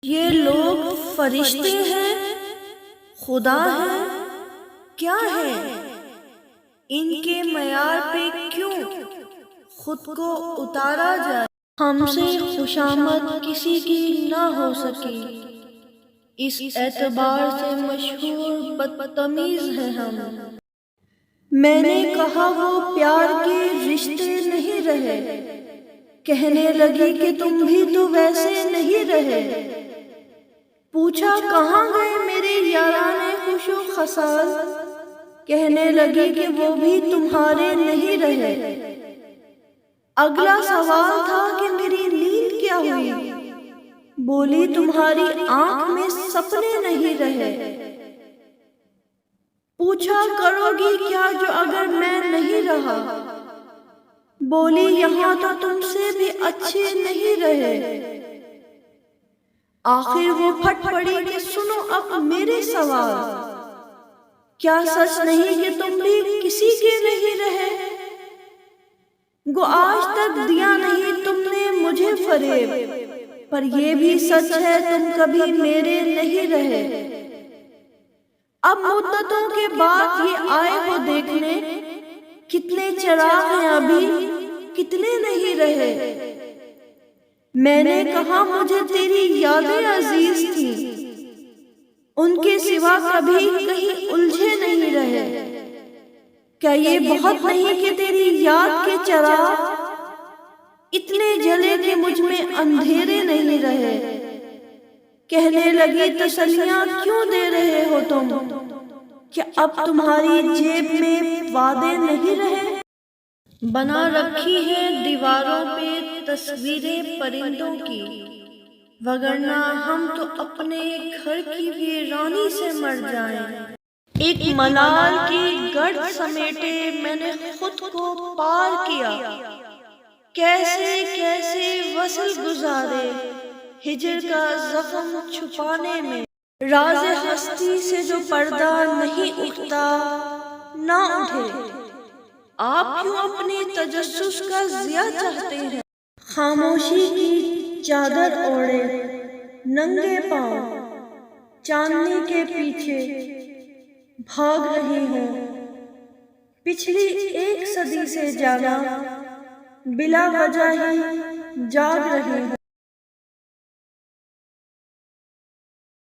یہ لوگ فرشتے ہیں، خدا ہے، کیا ہے؟ ان کے معیار پہ کیوں خود کو اتارا جائے؟ ہم سے خوشامد کسی کی نہ ہو سکی، اس اعتبار سے مشہور بدتمیز ہیں ہم۔ میں نے کہا وہ پیار کے رشتے نہیں رہے، کہنے لگی کہ تم بھی تو ویسے نہیں رہے۔ پوچھا کہاں گئے میرے یارانے خوش و خصال، کہنے لگی کہ وہ بھی تمہارے نہیں رہے۔ اگلا سوال تھا کہ میری نیند کیا ہوئی، بولی تمہاری آنکھ میں سپنے نہیں رہے۔ پوچھا کرو گی کیا جو اگر میں نہیں رہا، بولی یہاں تو تم سے بھی اچھے نہیں رہے۔ آخر وہ پھٹ پڑی کہ سنو اب میرے سوال، کیا سچ نہیں کہ تم بھی کسی کے نہیں رہے؟ گو آج تک دیا نہیں تم نے مجھے فریب، پر یہ بھی سچ ہے تم کبھی میرے نہیں رہے۔ اب مدتوں کے بعد یہ آئے ہو دیکھنے، کتنے چراغ ہیں ابھی کتنے نہیں رہے۔ میں نے کہا مجھے تیری یادیں عزیز تھیں، ان کے سوا کبھی کہیں الجھے نہیں رہے۔ کیا یہ بہت نہیں کہ تیری یاد کے چراغ اتنے جلے کہ مجھ میں اندھیرے نہیں رہے؟ کہنے لگی تسلیاں کیوں دے رہے ہو تم، کہ اب تمہاری جیب میں وعدے نہیں رہے؟ بنا رکھی ہے دیواروں پہ تصویریں پرندوں کی، وگرنہ ہم تو اپنے گھر کی ویرانی سے مر جائیں۔ ایک ملال کی گرد سمیٹے میں نے خود کو پار کیا، کیسے کیسے وصل گزارے ہجر کا زخم چھپانے میں۔ راز ہستی سے جو پردہ نہیں اٹھتا نہ اٹھے، آپ کیوں اپنی تجسس کا ضیاء چاہتے ہیں؟ خاموشی کی چادر اوڑھے ننگے پاؤں چاندنی کے پیچھے بھاگ رہی ہوں، پچھلی 1 صدی سے جاگا بلا وجہ ہی جاگ رہی ہوں۔